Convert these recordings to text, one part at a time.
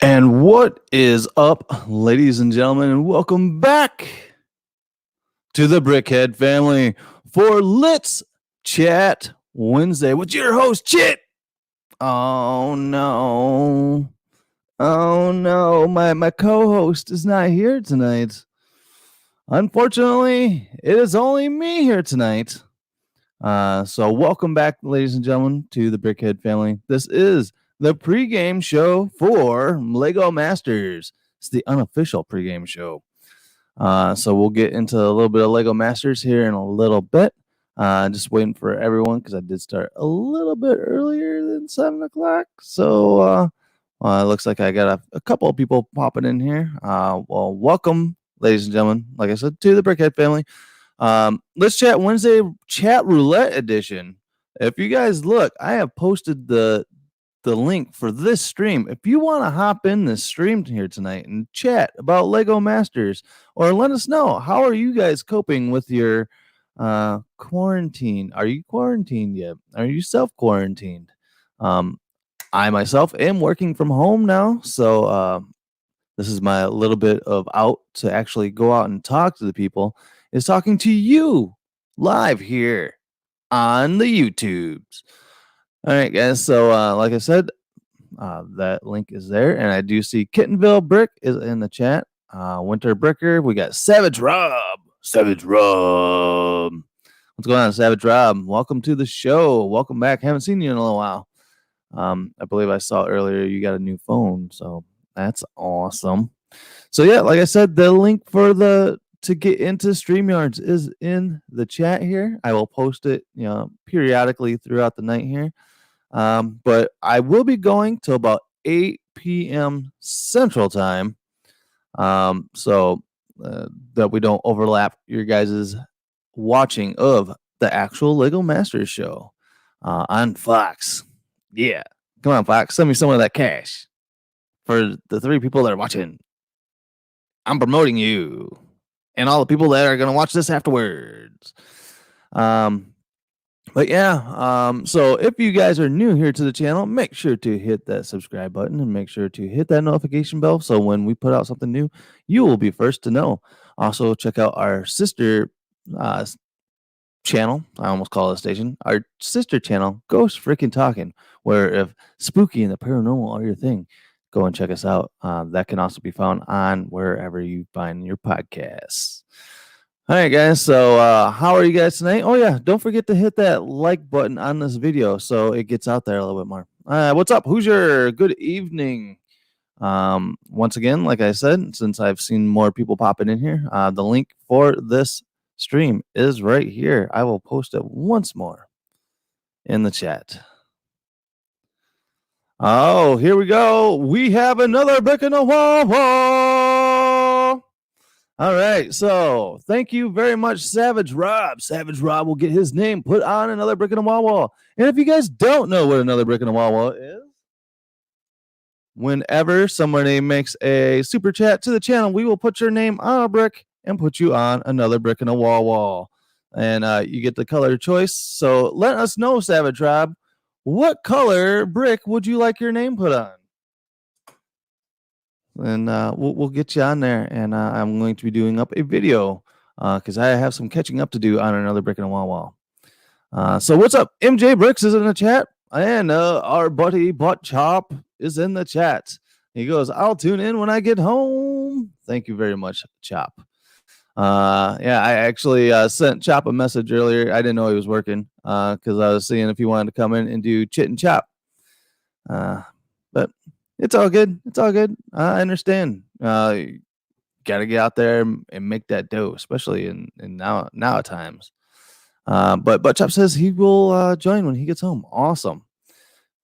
And what is up, ladies and gentlemen, and welcome back to the Brickhead family for Let's Chat Wednesday with your host, Chit. Oh no. Oh no, my co-host is not here tonight. Unfortunately, it is only me here tonight. So welcome back, ladies and gentlemen, to the Brickhead family. This is the pregame show for Lego Masters. It's the unofficial pregame show. So we'll get into a little bit of Lego Masters here in a little bit. Just waiting for everyone because I did start a little bit earlier than 7 o'clock. So it looks like I got a couple of people popping in here. Well, welcome, ladies and gentlemen, like I said, to the Brickhead family. Let's Chat Wednesday Chat Roulette Edition. If you guys look, I have posted the link for this stream. If you want to hop in this stream here tonight and chat about Lego Masters, or let us know, how are you guys coping with your quarantine? Are you quarantined yet? Are you self-quarantined? I myself am working from home now, so this is my little bit of out to actually go out and talk to the people, is talking to you live here on the YouTubes. All right, guys. So, like I said, that link is there, and I do see Kittenville Brick is in the chat. Winter Bricker. We got Savage Rob. Savage Rob. What's going on, Savage Rob? Welcome to the show. Welcome back. Haven't seen you in a little while. I believe I saw earlier you got a new phone, so that's awesome. So yeah, like I said, the link for to get into StreamYards is in the chat here. I will post it, periodically throughout the night here. But I will be going till about 8 p.m. Central Time, so that we don't overlap your guys' watching of the actual Lego Masters show on Fox. Yeah, come on, Fox, send me some of that cash for the 3 people that are watching. I'm promoting you and all the people that are going to watch this afterwards. But yeah, so if you guys are new here to the channel, make sure to hit that subscribe button and make sure to hit that notification bell so when we put out something new, you will be first to know. Also, check out our sister channel. I almost call it a station. Our sister channel, Ghost Freaking Talking, where if spooky and the paranormal are your thing, go and check us out. That can also be found on wherever you find your podcasts. All right, guys. So how are you guys tonight? Oh, yeah. Don't forget to hit that like button on this video so it gets out there a little bit more. What's up, Hoosier? Good evening. Once again, like I said, since I've seen more people popping in here, the link for this stream is right here. I will post it once more in the chat. Oh, here we go. We have another brick in the wall. All right, so thank you very much, Savage Rob. Savage Rob will get his name put on another brick in the wall. And if you guys don't know what another brick in the wall is, whenever somebody makes a super chat to the channel, we will put your name on a brick and put you on another brick in the wall. And you get the color choice. So let us know, Savage Rob, what color brick would you like your name put on? And we'll get you on there, and I'm going to be doing up a video because I have some catching up to do on another brick in a wall. So what's up? MJ Bricks is in the chat, and our buddy Butt Chop is in the chat. He goes, I'll tune in when I get home. Thank you very much, Chop. Yeah, I actually sent Chop a message earlier. I didn't know he was working because I was seeing if he wanted to come in and do Chit and Chop. But it's all good. It's all good. I understand. Got to get out there and make that dough, especially in now at times. But Chop says he will join when he gets home. Awesome.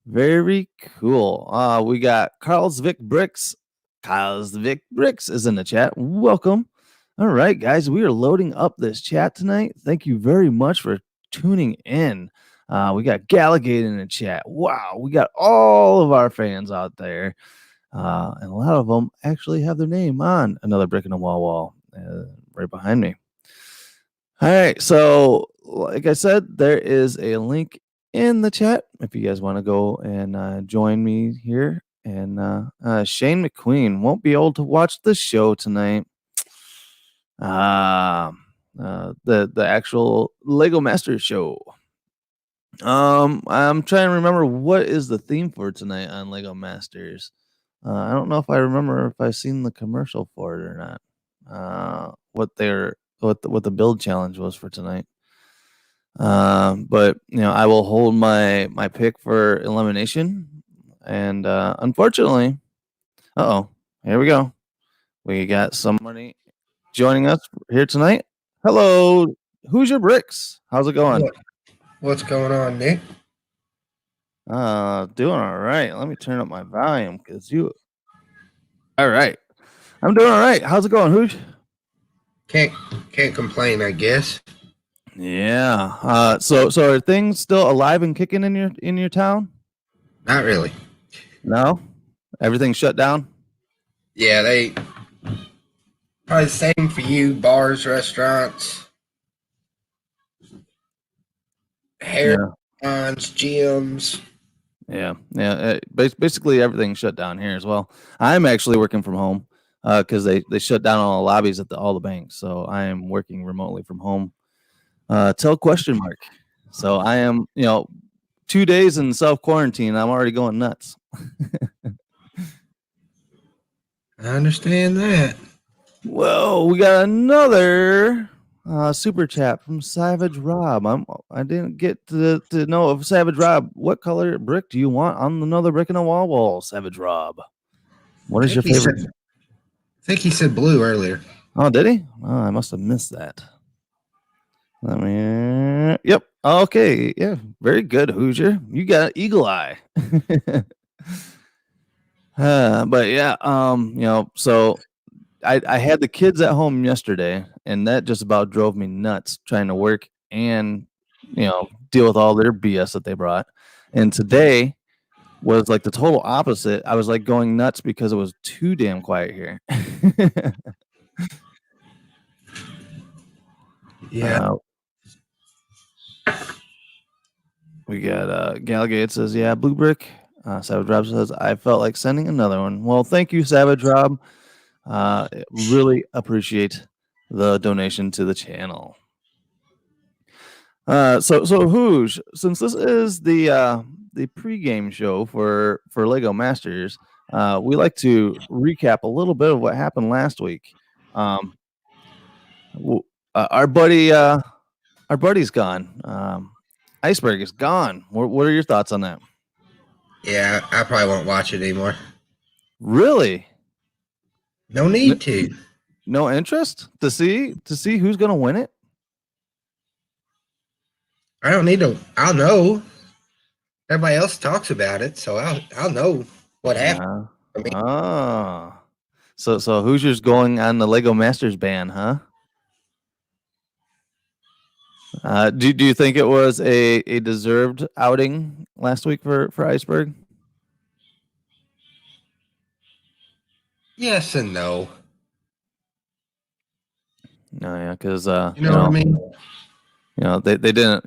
Very cool. We got Carl's Vic Bricks. Carl's Vic Bricks is in the chat. Welcome. All right, guys, we are loading up this chat tonight. Thank you very much for tuning in. We got Gallagate in the chat. Wow, we got all of our fans out there. And a lot of them actually have their name on another brick in the wall right behind me. All right, so like I said, there is a link in the chat if you guys want to go and join me here And Shane McQueen won't be able to watch the show tonight. The actual Lego Masters show. I'm trying to remember what is the theme for tonight on Lego Masters. I don't know if I remember if I've seen the commercial for it or not. What the build challenge was for tonight. But I will hold my pick for elimination. And unfortunately, here we go. We got somebody joining us here tonight. Hello, who's your bricks? How's it going? What's going on, Nick? Doing all right. Let me turn up my volume because you. All right, I'm doing all right. How's it going, Hoosh? Can't complain, I guess. Yeah. So are things still alive and kicking in your town? Not really. No, everything's shut down. Yeah, they probably the same for you. Bars, restaurants, hair Yeah. salons, gyms. Yeah. Basically, everything's shut down here as well. I'm actually working from home because they shut down all the lobbies at all the banks. So I am working remotely from home. Till question mark. So I am 2 days in self quarantine. I'm already going nuts. I understand that. Whoa, we got another super chat from Savage Rob. I didn't get to know of Savage Rob. What color brick do you want on another brick in a wall, Savage Rob? What is your favorite? I think he said blue earlier. Oh, did he? Oh, I must have missed that. Yep. Okay. Yeah. Very good, Hoosier. You got eagle eye. But yeah. So I had the kids at home yesterday, and that just about drove me nuts trying to work and deal with all their BS that they brought. And today was like the total opposite. I was like going nuts because it was too damn quiet here. Yeah. We got Galgate says, yeah, blue brick. Savage Rob says, I felt like sending another one. Well, thank you, Savage Rob. Really appreciate the donation to the channel. So Hoosh, since this is the pregame show for Lego Masters, we like to recap a little bit of what happened last week. Our buddy's gone. Iceberg is gone. What are your thoughts on that? Yeah, I probably won't watch it anymore. Really? No need to. No interest to see who's gonna win it? I don't need to. I'll know. Everybody else talks about it, so I'll know what happened. So Hoosier's going on the Lego Masters ban, huh? Do you think it was a deserved outing last week for Iceberg? Yes and no. No, yeah, because you know what I mean. They didn't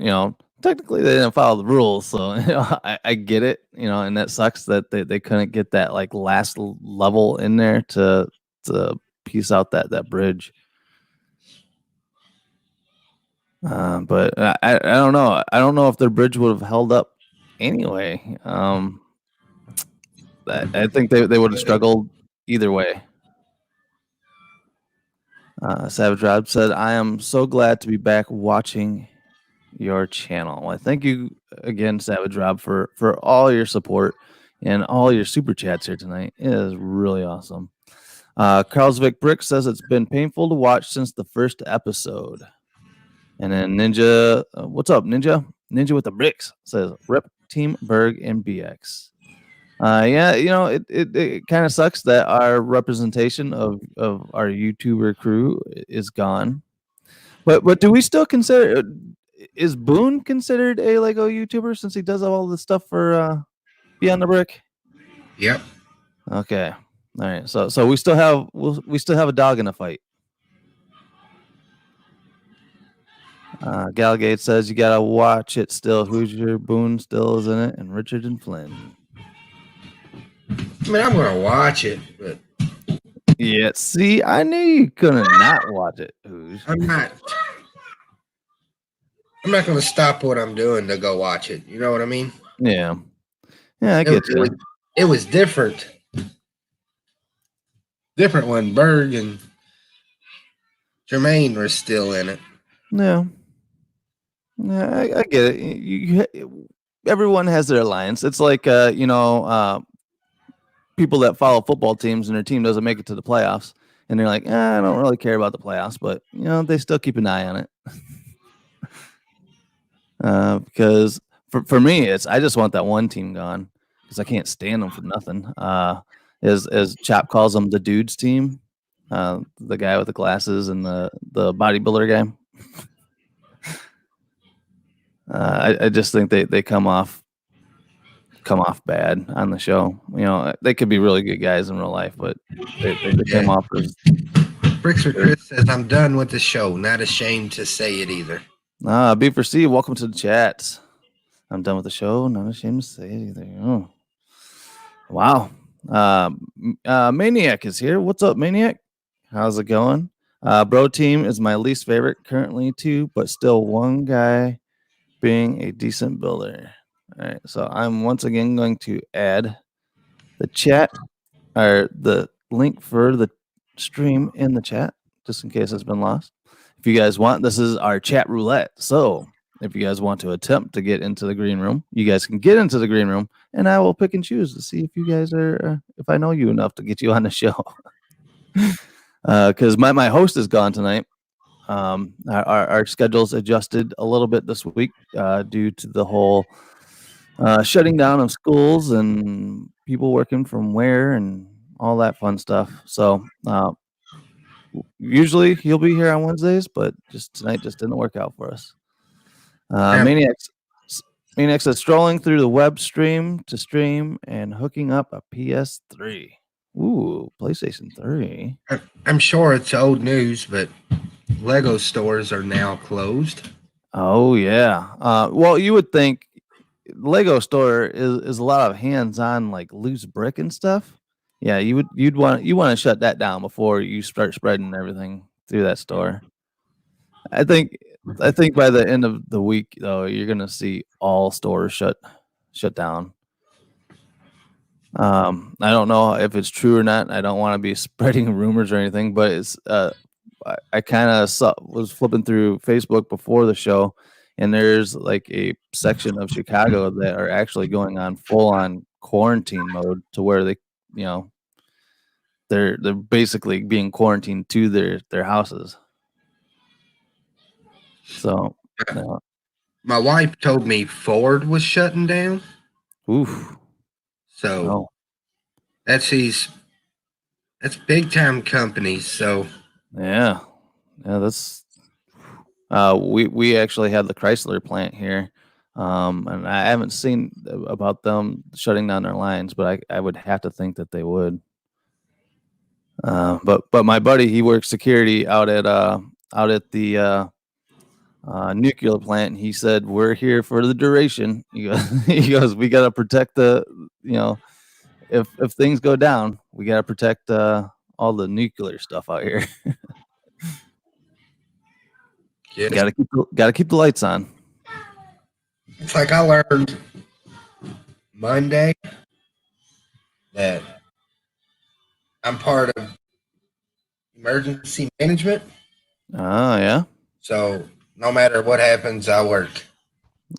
technically they didn't follow the rules, so I get it, and that sucks that they couldn't get that like last level in there to piece out that bridge. But I don't know. I don't know if their bridge would have held up anyway. I think they would have struggled either way. Savage Rob said, I am so glad to be back watching your channel. Well, thank you again, Savage Rob, for all your support and all your super chats here tonight. It is really awesome. Carlsvik Brick says it's been painful to watch since the first episode. And then Ninja, what's up, Ninja? Ninja with the bricks says Rip Team Berg and BX. Yeah, it kind of sucks that our representation of our YouTuber crew is gone. But do we still consider, is Boone considered a Lego YouTuber since he does all this stuff for Beyond the Brick? Yep. Okay. All right. So we still have a dog in the fight. Galgate says you gotta watch it still. Hoosier Boone still is in it, and Richard and Flynn. I mean, I'm gonna watch it, but Yeah, see, I knew you couldn't not watch it. Who's? I'm not. I'm not gonna stop what I'm doing to go watch it. You know what I mean? Yeah, yeah, I It, get it was you. it was different when Berg and Jermaine were still in it. Yeah, yeah, I get it. Everyone has their alliance. It's like people that follow football teams and their team doesn't make it to the playoffs, and they're like, I don't really care about the playoffs, but they still keep an eye on it. Because for me, I just want that one team gone because I can't stand them for nothing. As Chap calls them, the dudes team, the guy with the glasses and the bodybuilder guy. I just think they come off bad on the show. They could be really good guys in real life, but they Yeah. came off as Bricks for Chris says I'm done with the show. Not ashamed to say it either. B for C. Welcome to the chat. I'm done with the show. Not ashamed to say it either. Oh. Wow. Maniac is here. What's up, Maniac? How's it going? Bro team is my least favorite currently too, but still one guy being a decent builder. All right. So I'm once again going to add the chat or the link for the stream in the chat just in case it's been lost. If you guys want, this is our chat roulette. So if you guys want to attempt to get into the green room, you guys can get into the green room and I will pick and choose to see if you guys are, if I know you enough to get you on the show. Because my host is gone tonight. Our schedules adjusted a little bit this week due to the whole shutting down of schools and people working from where and all that fun stuff. So usually he'll be here on Wednesdays, but just tonight just didn't work out for us. Maniacs is strolling through the web stream to stream and hooking up a PS3. Ooh, PlayStation 3. I'm sure it's old news, but Lego stores are now closed. Oh yeah. Well, you would think Lego store is a lot of hands-on like loose brick and stuff. Yeah, you'd want to shut that down before you start spreading everything through that store. I think by the end of the week though, you're gonna see all stores shut down. I don't know if it's true or not. I don't want to be spreading rumors or anything, but it's I kind of was flipping through Facebook before the show, and there's like a section of Chicago that are actually going on full on quarantine mode to where they, they're basically being quarantined to their houses. So, My wife told me Ford was shutting down. oof. So that's big time companies. So yeah, that's we actually had the Chrysler plant here, and I haven't seen about them shutting down their lines, but I would have to think that they would. But my buddy, he works security out at the nuclear plant, and he said we're here for the duration. He goes, we got to protect if things go down, we got to protect all the nuclear stuff out here. yes. Got to keep the lights on. It's like I learned Monday that I'm part of emergency management. Oh yeah. So no matter what happens, I work.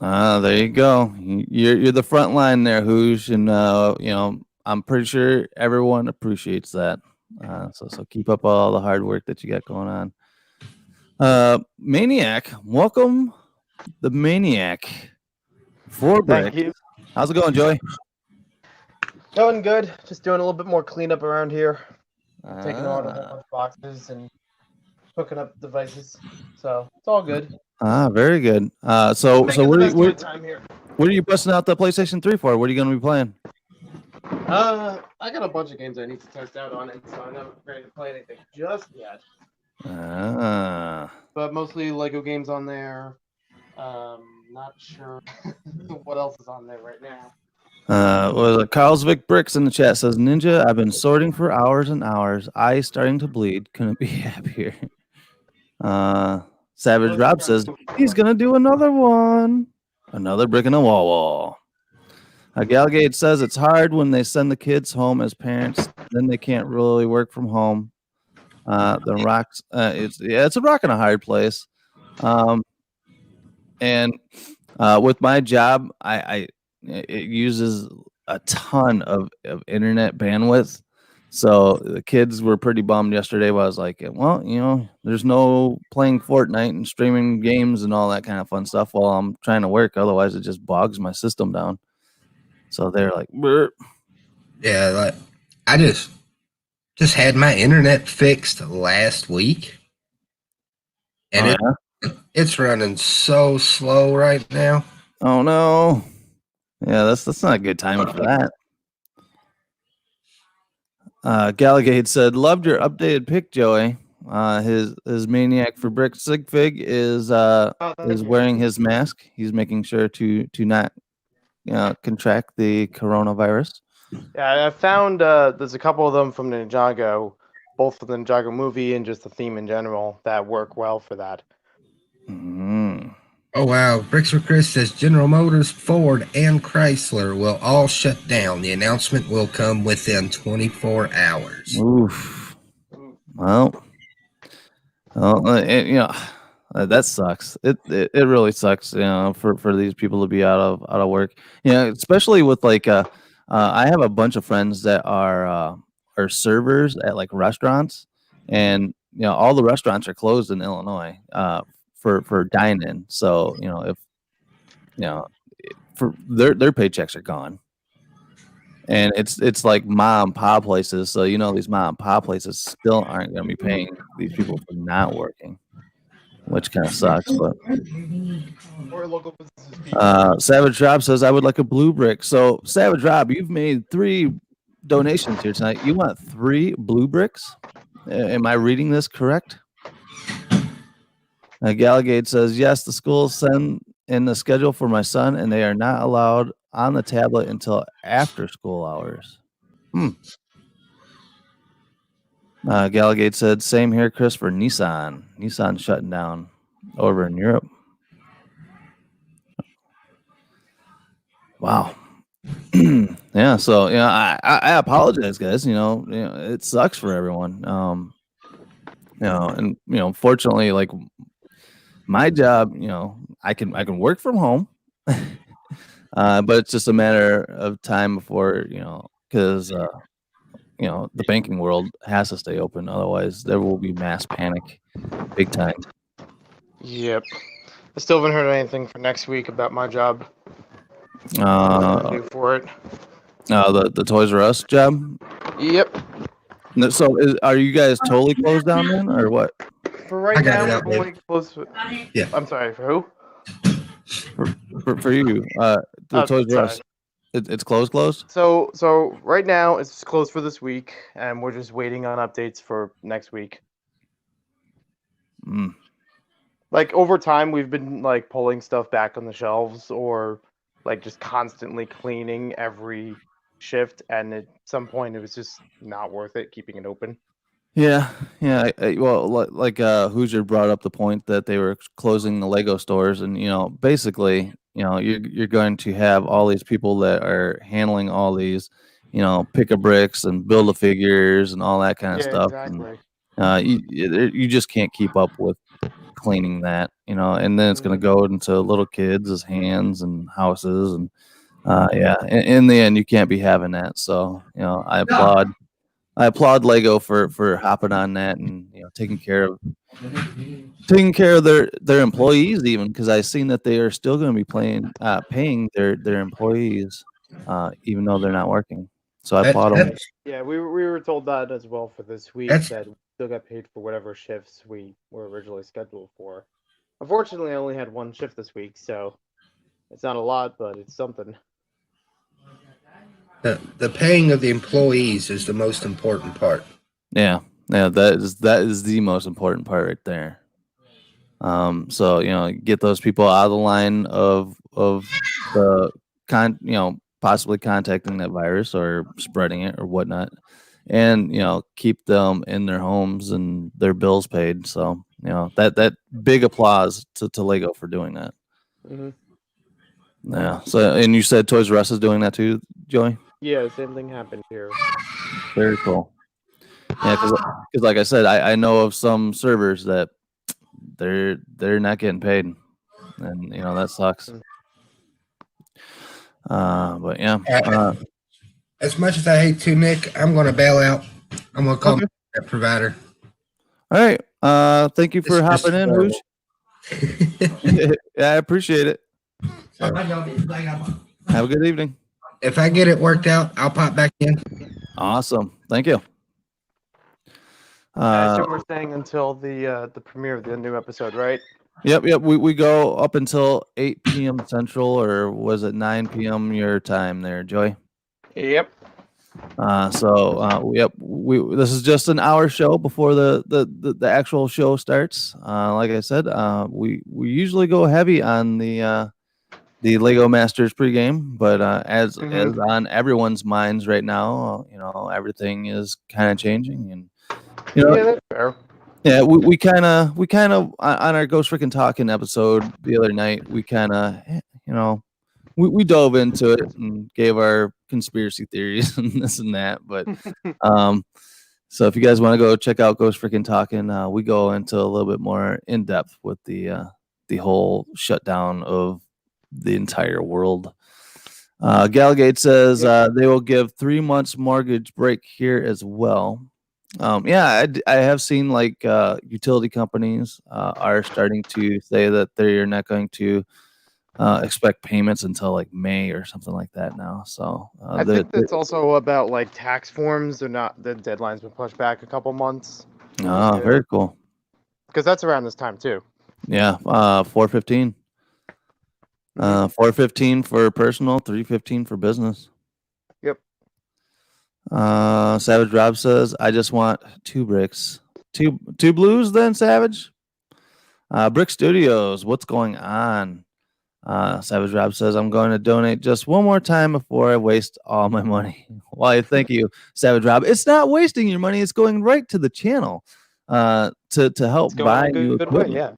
There you go. You're the front line there, Hoosh, and I'm pretty sure everyone appreciates that. So keep up all the hard work that you got going on. Maniac, welcome the Maniac. Thank you. How's it going, Joey? Going good. Just doing a little bit more cleanup around here. Taking out a whole bunch of boxes and hooking up devices. So it's all good. Very good. So what are you busting out the PlayStation 3 for? What are you going to be playing? I got a bunch of games I need to test out on it, so I'm not ready to play anything just yet. But mostly Lego games on there. Not sure what else is on there right now. Well, Carlsvik Bricks in the chat says, Ninja, I've been sorting for hours and hours. Eyes starting to bleed. Couldn't be happier. Savage Rob says, he's going to do another one. Another brick in a wall. Galgate says it's hard when they send the kids home as parents. Then they can't really work from home. The rocks, it's a rock and a hard place. And with my job, it uses a ton of internet bandwidth. So the kids were pretty bummed yesterday. But I was like, well, there's no playing Fortnite and streaming games and all that kind of fun stuff while I'm trying to work. Otherwise, it just bogs my system down. So they're like, Burr. Yeah, like I just had my internet fixed last week, and it's running so slow right now. Oh no! Yeah, that's not a good timing for that. Galligate said, "Loved your updated pic, Joey. His maniac for brick Sigfig is wearing his mask. He's making sure to not contract the coronavirus." Yeah, I found there's a couple of them from Ninjago, both for the Ninjago movie and just the theme in general, that work well for that. Mm-hmm. Oh wow! Bricks for Chris says General Motors, Ford, and Chrysler will all shut down. The announcement will come within 24 hours. Oof. Well, that sucks. It really sucks. For these people to be out of work. Especially with like I have a bunch of friends that are servers at like restaurants, and all the restaurants are closed in Illinois for dine-in. So if for their paychecks are gone, and it's like mom and pop places. So these mom and pop places still aren't going to be paying these people for not working, which kind of sucks. But Savage Rob says, I would like a blue brick. So Savage Rob, you've made 3 donations here tonight. You want 3 blue bricks? Am I reading this correct? Galligate says, yes, the schools send in the schedule for my son, and they are not allowed on the tablet until after school hours. Galligate said, same here, Chris, for Nissan. Nissan shutting down over in Europe. Wow. Yeah, so I apologize, guys. It sucks for everyone. And fortunately, like my job, I can work from home, but it's just a matter of time before because the banking world has to stay open. Otherwise, there will be mass panic, big time. Yep. I still haven't heard anything for next week about my job. Do for it. The Toys R Us job. Yep. So, are you guys totally closed down then, or what? For right now, we're only closed. Yeah. I'm sorry. For who? For you, the Toys R Us. It's closed. So right now it's closed for this week, and we're just waiting on updates for next week. Like over time, we've been like pulling stuff back on the shelves, or like just constantly cleaning every shift, and at some point it was just not worth it keeping it open. Yeah. Well, like Hoosier brought up the point that they were closing the Lego stores, and basically, you're going to have all these people that are handling all these, pick a bricks and build a figures and all that kind of stuff. Exactly. And, you just can't keep up with cleaning that, and then it's going to go into little kids' hands and houses, and in the end, you can't be having that. So I applaud Lego for hopping on that and taking care of their employees, even because I've seen that they are still going to be paying their employees even though they're not working. So I applaud them. Yeah, we were told that as well for this week, that we still got paid for whatever shifts we were originally scheduled for. Unfortunately, I only had 1 shift this week, so it's not a lot, but it's something. The paying of the employees is the most important part. Yeah, that is the most important part right there. So get those people out of the line of the possibly contacting that virus or spreading it or whatnot, and keep them in their homes and their bills paid. So that big applause to Lego for doing that. Mm-hmm. Yeah. So, and you said Toys R Us is doing that too, Joey? Yeah, same thing happened here. Very cool. Yeah, because like I said, I know of some servers that they're not getting paid, and that sucks. But yeah. As much as I hate to, Nick, I'm going to bail out. I'm going to call my internet provider. All right. Thank you for hopping in, Hoosh. Yeah, I appreciate it. Have a good evening. If I get it worked out, I'll pop back in. Awesome. Thank you. I assume we're staying until the premiere of the new episode, right? Yep. We go up until 8 p.m. Central, or was it 9 p.m. your time there, Joy? Yep. Yep. This is just an hour show before the actual show starts. Like I said, we usually go heavy on the Lego Masters pregame, but as on everyone's minds right now, everything is kind of changing, and yeah, that's fair. Yeah, we kind of on our Ghost Freaking Talking episode the other night, we kind of we dove into it and gave our conspiracy theories and this and that, but so if you guys want to go check out Ghost Freaking Talking, we go into a little bit more in depth with the whole shutdown of the entire world. Galgate says they will give 3 months mortgage break here as well. I have seen like utility companies are starting to say that they're not going to expect payments until like May or something like that now. So I think that's also about like tax forms. They're not, the deadline's been pushed back a couple months. Oh, very cool. Because that's around this time too. Yeah, 4/15. 4/15 for personal, 3/15 for business. Yep. Savage Rob says, I just want 2 bricks. Two blues then, Savage? Brick Studios, what's going on? Savage Rob says, I'm going to donate just one more time before I waste all my money. Why, thank you, Savage Rob. It's not wasting your money. It's going right to the channel to help buy new equipment. Yeah.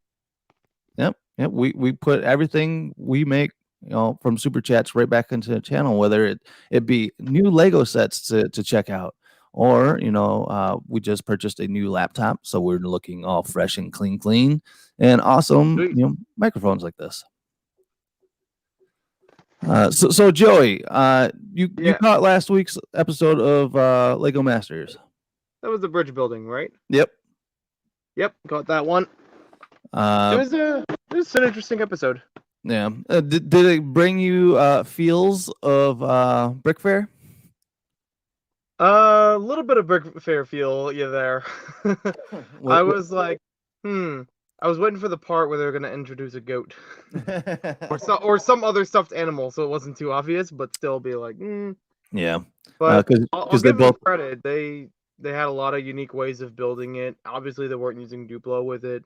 Yep. We put everything we make, from super chats right back into the channel, whether it be new Lego sets to check out, or we just purchased a new laptop, so we're looking all fresh and clean, and awesome microphones like this. So Joey, you caught last week's episode of Lego Masters. That was the bridge building, right? Yep, Caught that one. It was an interesting episode. Yeah. Did it bring you feels of Brick Fair? A little bit of Brick Fair feel, there. I was like, I was waiting for the part where they're gonna introduce a goat, or some other stuffed animal, so it wasn't too obvious, but still be like, Yeah. But because they both credit, they had a lot of unique ways of building it. Obviously, they weren't using Duplo with it.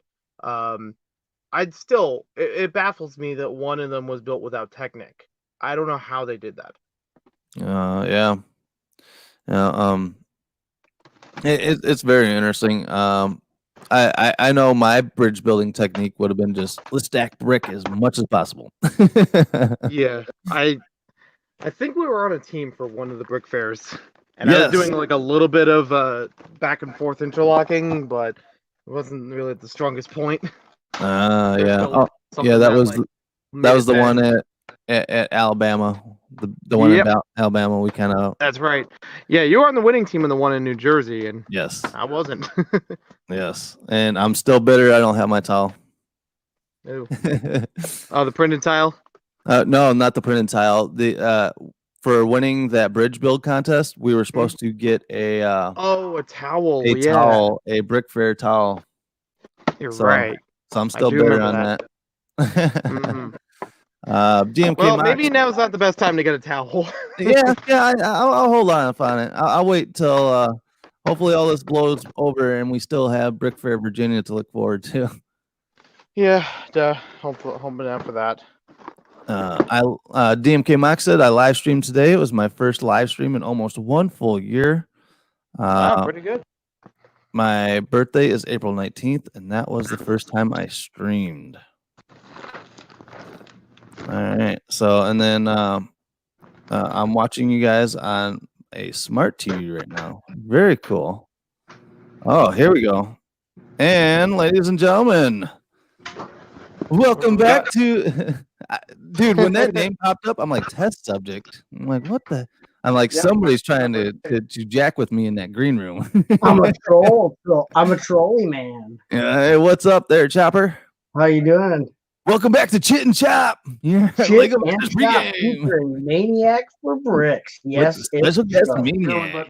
It baffles me that one of them was built without Technic. I don't know how they did that. Yeah. It's very interesting. I know my bridge building technique would have been just let's stack brick as much as possible. Yeah, I think we were on a team for one of the brick fairs, and I was doing like a little bit of back and forth interlocking, but it wasn't really the strongest point. Yeah. That was the one at Alabama. The one in Alabama, we kind of. That's right. Yeah, you were on the winning team in the one in New Jersey, and yes, I wasn't. Yes, and I'm still bitter. I don't have my tile. Ew. Oh, the printed tile? No, not the printed tile. For winning that bridge build contest, we were supposed to get a towel. A Brick Fair towel. You're right. So I'm still bitter on that. DMK. Well, maybe now's not the best time to get a towel. yeah. I'll hold on it. I'll wait till hopefully all this blows over and we still have Brick Fair Virginia to look forward to. Yeah, hoping out for that. DMK Mox said I live streamed today. It was my first live stream in almost 1 full year. Pretty good. My birthday is April 19th, and that was the first time I streamed. All right. So, and then I'm watching you guys on a smart TV right now. Very cool. Oh, here we go. And ladies and gentlemen, welcome back to dude. When that name popped up, I'm like, test subject. I'm like, what the? I'm like, somebody's trying to jack with me in that green room. I'm a troll. I'm a trolly man. Hey, what's up there, Chopper? How you doing? Welcome back to Chit and Chop. Yeah, Chit and Chop featuring Maniac for Bricks. Yes, special guest Maniac.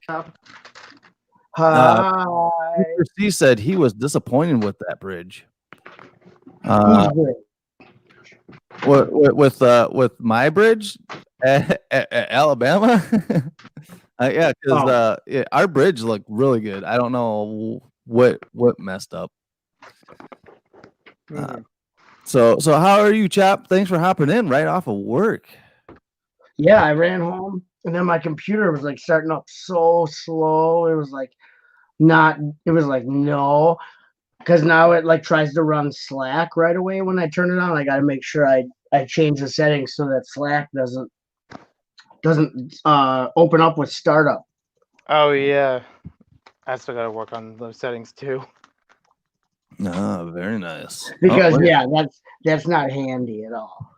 Hi. Mr. C said he was disappointed with that bridge. With my bridge at Alabama. Yeah, because our bridge looked really good. I don't know what messed up. So how are you, Chop? Thanks for hopping in right off of work. Yeah, I ran home and then my computer was like starting up so slow. It was like no, because now it like tries to run Slack right away when I turn it on. I got to make sure I change the settings so that Slack doesn't open up with startup. Oh yeah, I still got to work on those settings too. Oh, very nice. Because that's not handy at all.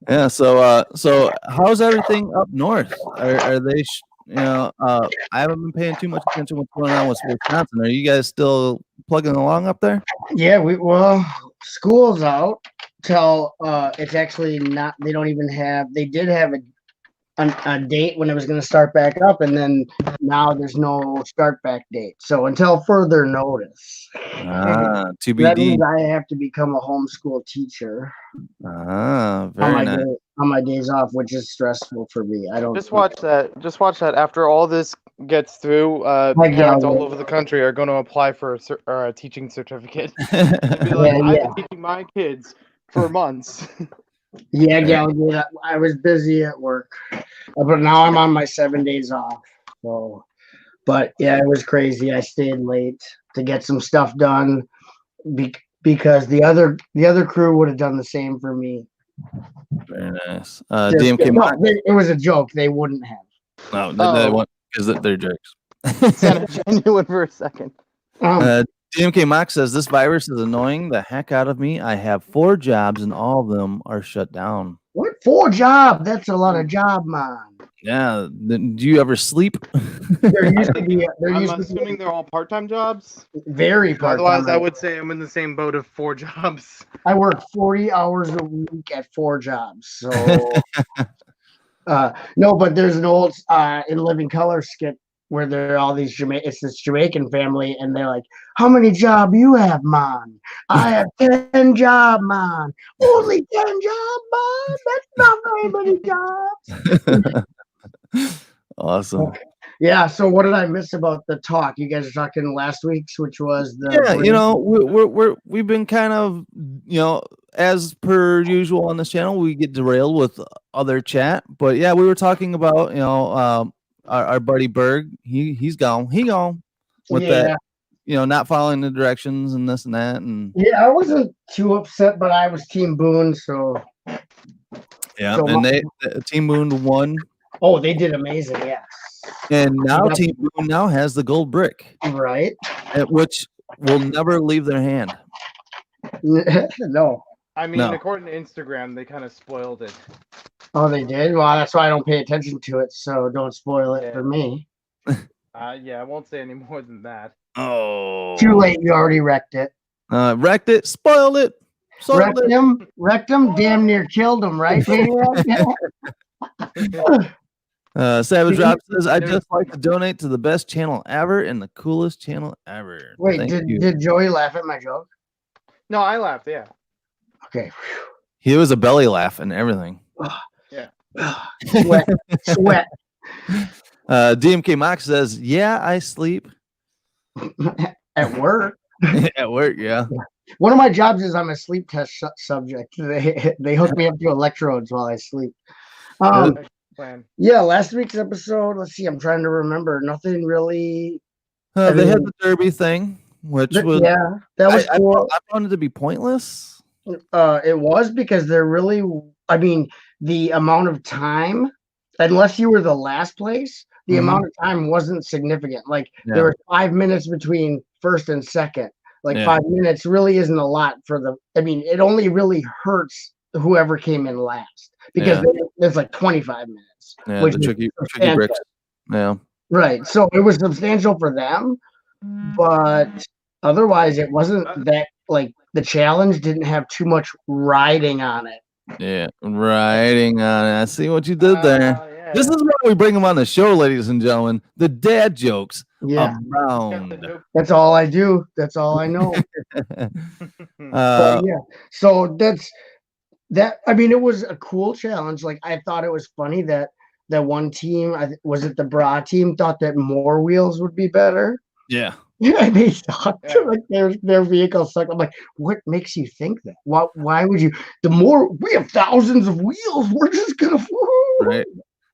Yeah. So how's everything up north? Are they? I haven't been paying too much attention to what's going on with Wisconsin. Are you guys still plugging along up there? Yeah, school's out till it's actually not. They don't even have. They did have a date when it was going to start back up, and then now there's no start back date. So until further notice. TBD. That means I have to become a homeschool teacher. Very nice. On my days off, which is stressful for me. I don't just watch that. Just watch that. After all this gets through, parents all over the country are going to apply for a teaching certificate. Be like, I've been teaching my kids for months. Yeah, I was busy at work, but now I'm on my 7 days off. So, but yeah, it was crazy. I stayed late to get some stuff done because the other crew would have done the same for me. Very nice. It was a joke. They wouldn't have. No, they won't because they're jerks. Sounded genuine for a second. DMK Mox says this virus is annoying the heck out of me. I have 4 jobs and all of them are shut down. What 4 jobs? That's a lot of job, man. Yeah. Do you ever sleep? There used to be. I'm assuming they're all part-time jobs. Very part-time. Otherwise, I would say I'm in the same boat of 4 jobs. I work 40 hours a week at 4 jobs. So no, but there's an old in Living Color skit where there are all these it's this Jamaican family, and they're like, "How many jobs you have, man?" "I have 10 jobs, man." "Only 10 jobs, man? That's not very many jobs." Awesome. Yeah. So what did I miss about the talk? You guys are talking last week's, which was the we've been kind of as per usual on this channel, we get derailed with other chat, but yeah, we were talking about our buddy Berg. He's gone. He gone with that. Not following the directions and this and that. And yeah, I wasn't too upset, but I was Team Boone, so yeah. And Team Boone won. Oh, they did amazing, yeah. And now Team Boone now has the gold brick, right? Which will never leave their hand. No. I mean, according to Instagram, they kind of spoiled it. Oh, they did? Well, that's why I don't pay attention to it, so don't spoil it for me. Yeah, I won't say any more than that. Oh. Too late, you already wrecked it. Wrecked it, spoiled it. Wrecked him, damn near killed him, right? Savage Drop says, "I'd just like to donate to the best channel ever and the coolest channel ever." Wait, did Joey laugh at my joke? No, I laughed, yeah. Okay. He was a belly laugh and everything. Yeah. Sweat. DMK Mox says, "Yeah, I sleep." At work. At work, yeah. One of my jobs is I'm a sleep test subject. They hook me up to electrodes while I sleep. Plan. Yeah, last week's episode. Let's see. I'm trying to remember. Nothing really. They had the Derby thing, which was that was cool. I found it to be pointless. It was because they're really. I mean, the amount of time, unless you were the last place, the amount of time wasn't significant. Like there were 5 minutes between first and second. Like 5 minutes really isn't a lot for the. I mean, it only really hurts whoever came in last because there's like 25 minutes. Yeah, which the tricky bricks. Yeah. Right. So it was substantial for them, but otherwise it wasn't that like the challenge didn't have too much riding on it. Yeah, riding on it. I see what you did there. This is why we bring them on the show, ladies and gentlemen. The dad jokes abound. That's all I do. That's all I know. Yeah. So that. I mean, it was a cool challenge. Like I thought it was funny that one team, was it the Bra team, thought that more wheels would be better. Yeah. Yeah, they sucked. Like their vehicle sucked. I'm like, what makes you think that? Why would you? We have thousands of wheels. We're just gonna. Right.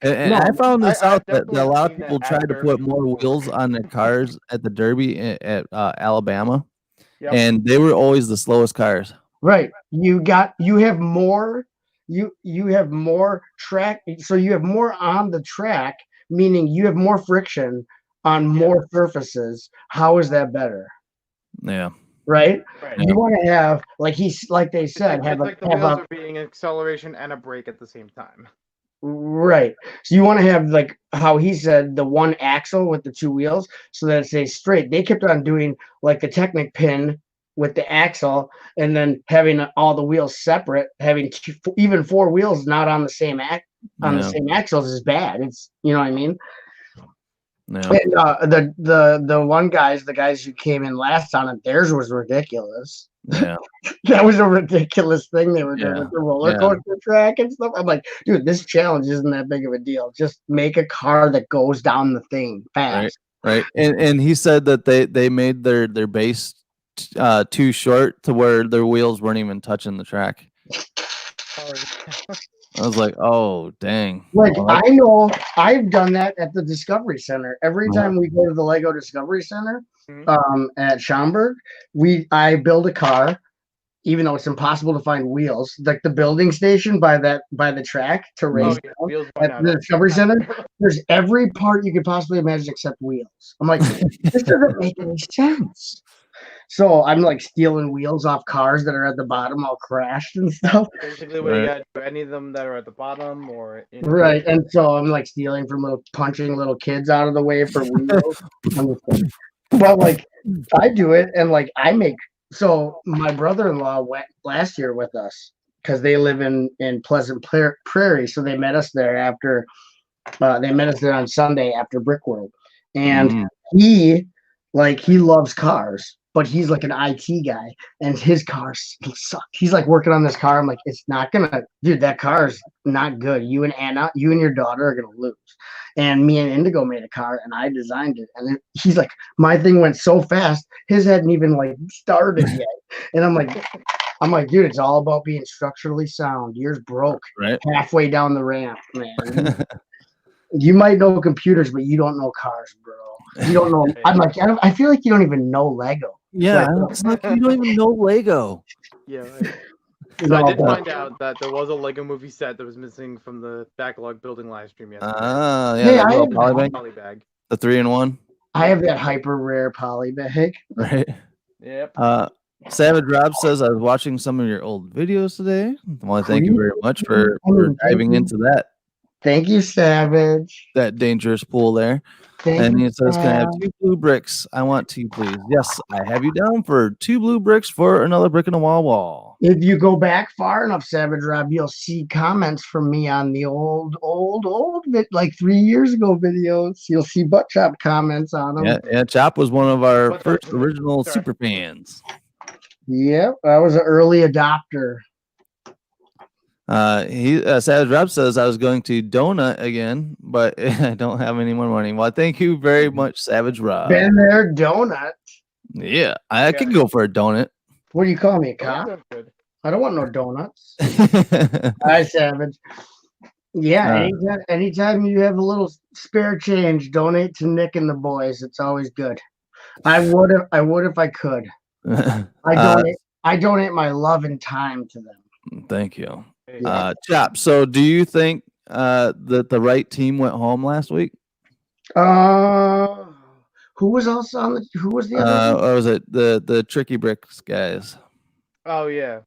And I found this out that a lot of people tried to put more wheels on their cars at the Derby at Alabama, and they were always the slowest cars. Right. You have more. You have more track. So you have more on the track, meaning you have more friction on more surfaces. How is that better? Yeah. Right. You want to have like they said, the wheels are being an acceleration and a brake at the same time. Right. So you want to have like how he said the one axle with the two wheels so that it stays straight. They kept on doing like the Technic pin with the axle and then having all the wheels separate, having even four wheels not on the same the same axles is bad. It's, you know what I mean? No. And the guys who came in last on it, theirs was ridiculous. Yeah. That was a ridiculous thing they were doing with the roller coaster track and stuff. I'm like, dude, this challenge isn't that big of a deal. Just make a car that goes down the thing fast. Right. And he said that they made their base too short to where their wheels weren't even touching the track. I was like, oh, dang. Like, I know I've done that at the Discovery Center. Every time we go to the Lego Discovery Center at Schaumburg, I build a car, even though it's impossible to find wheels. Like the building station by the track to race at the Discovery Center, there's every part you could possibly imagine except wheels. I'm like, this doesn't make any sense. So I'm like stealing wheels off cars that are at the bottom all crashed and stuff. Basically, what you got to do, any of them that are at the bottom or right. And so I'm like stealing from punching little kids out of the way for wheels. But like I do it and like so my brother-in-law went last year with us because they live in Pleasant Prairie. So they met us there on Sunday after Brickworld. And he loves cars. But he's like an IT guy, and his car sucks. He's like working on this car. I'm like, it's not gonna, dude. That car's not good. You and Anna, you and your daughter are gonna lose. And me and Indigo made a car, and I designed it. And he's like, my thing went so fast, his hadn't even like started yet. And I'm like, dude, it's all about being structurally sound. Yours broke halfway down the ramp, man. You might know computers, but you don't know cars, bro. You don't know. I'm like, I feel like you don't even know Lego. Yeah, it's like you don't even know Lego. Yeah. Right. So I did find out that there was a Lego movie set that was missing from the backlog building live stream yesterday. Yeah, polybag. The 3-in-1. I have that hyper rare polybag. Right. Yep. Savage Rob says I was watching some of your old videos today. Well, thank you very much for diving into that. Thank you, Savage. That dangerous pool there. And he says, can I have 2 blue bricks? I want 2, please. Yes, I have you down for 2 blue bricks for another brick in the wall. If you go back far enough, Savage Rob, you'll see comments from me on the old, like 3 years ago videos. You'll see Butt Chop comments on them. Yeah, Chop was one of our first original super fans. Yep, I was an early adopter. Savage Rob says I was going to donut again, but I don't have any more money. Well, thank you very much, Savage Rob. Been there, donut. Yeah, I could go for a donut. What do you call me, a Oh, cop? that's good. I don't want no donuts. Hi, Savage. Yeah, anytime you have a little spare change, donate to Nick and the boys. It's always good. I would if I could. I donate my love and time to them. Thank you. Yeah. Chop, so do you think that the right team went home last week? Who was also on the? Who was the other? Or was it the Tricky Bricks guys? Oh yeah.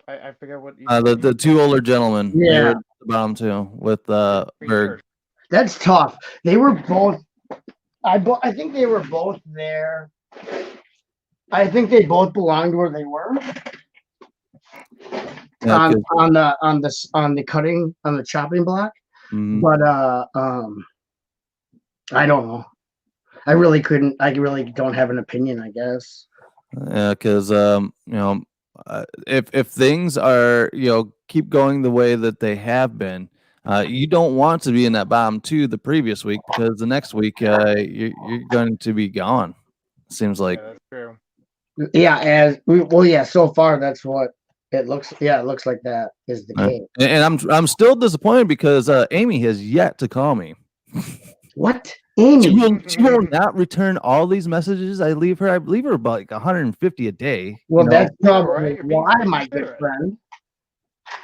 I forget what you The two older gentlemen. They Yeah. were the bottom two with Berg. That's tough. They were both. I think they were both there. I think they both belonged where they were. Yeah, on the cutting on the chopping block. Mhm. But I don't know. I really don't have an opinion, I guess. Yeah, because if things are keep going the way that they have been, you don't want to be in that bottom two the previous week, because the next week you're going to be gone. Seems like. Yeah, that's true. Yeah, so far that's what it looks. Yeah, it looks like that is the case. And I'm still disappointed because Amy has yet to call me. What? Amy? She will not return all these messages I leave her. I leave her about like 150 a day. Well, that's probably right? why, my good friend.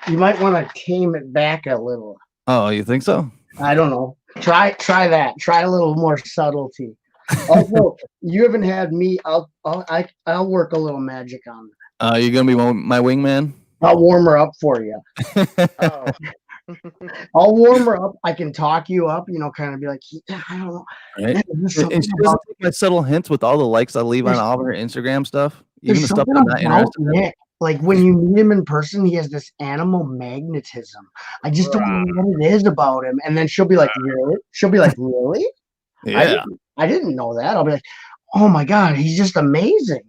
You might want to tame it back a little. Oh, you think so? I don't know. Try that. Try a little more subtlety. Also, you haven't had me. I'll work a little magic on it. You're gonna be my wingman. I'll warm her up for you. Oh. I'll warm her up. I can talk you up. Kind of be like, I don't know. Right? And she doesn't take my subtle hints with all the likes I leave on all of her Instagram stuff, even the stuff I'm not interested in. Nick. Like when you meet him in person, he has this animal magnetism. I just don't know what it is about him. And then she'll be like, really? She'll be like, really? Yeah. I didn't know that. I'll be like, oh my God, he's just amazing.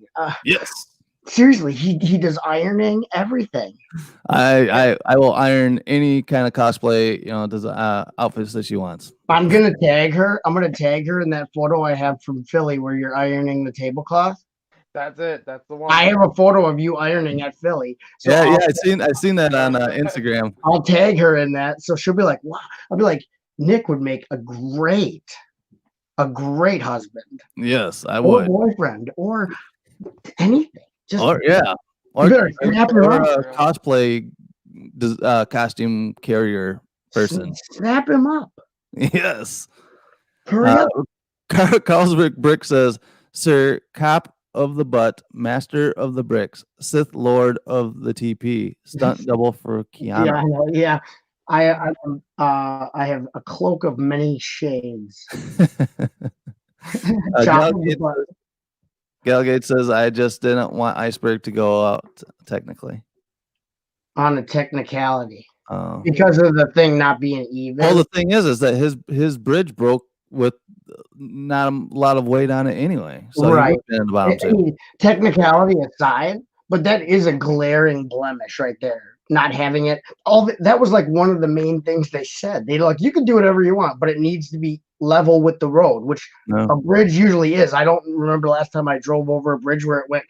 Yes. Seriously, he does ironing, everything. I will iron any kind of cosplay, does outfits that she wants. I'm gonna tag her. I'm gonna tag her in that photo I have from Philly where you're ironing the tablecloth. That's it. That's the one. I have a photo of you ironing at Philly. So yeah, I've seen that on Instagram. I'll tag her in that, so she'll be like, "Wow!" I'll be like, "Nick would make a great husband." Yes, I would. Or boyfriend, or anything. Just or cosplay costume carrier person. Snap him up. Yes. Hurry up. Carlsberg Brick says, "Sir, cop of the butt, master of the bricks, Sith Lord of the TP, stunt double for Keanu." Yeah, I know. Yeah, I have a cloak of many shades. Galgate says, "I just didn't want Iceberg to go out technically." On a technicality. Because of the thing not being even. Well, the thing is that his bridge broke with not a lot of weight on it anyway. So right. He in the bottom too. Technicality aside, but that is a glaring blemish right there. Not having it. That was like one of the main things they said. They're like, you can do whatever you want, but it needs to be level with the road, which a bridge usually is. I don't remember last time I drove over a bridge where it went.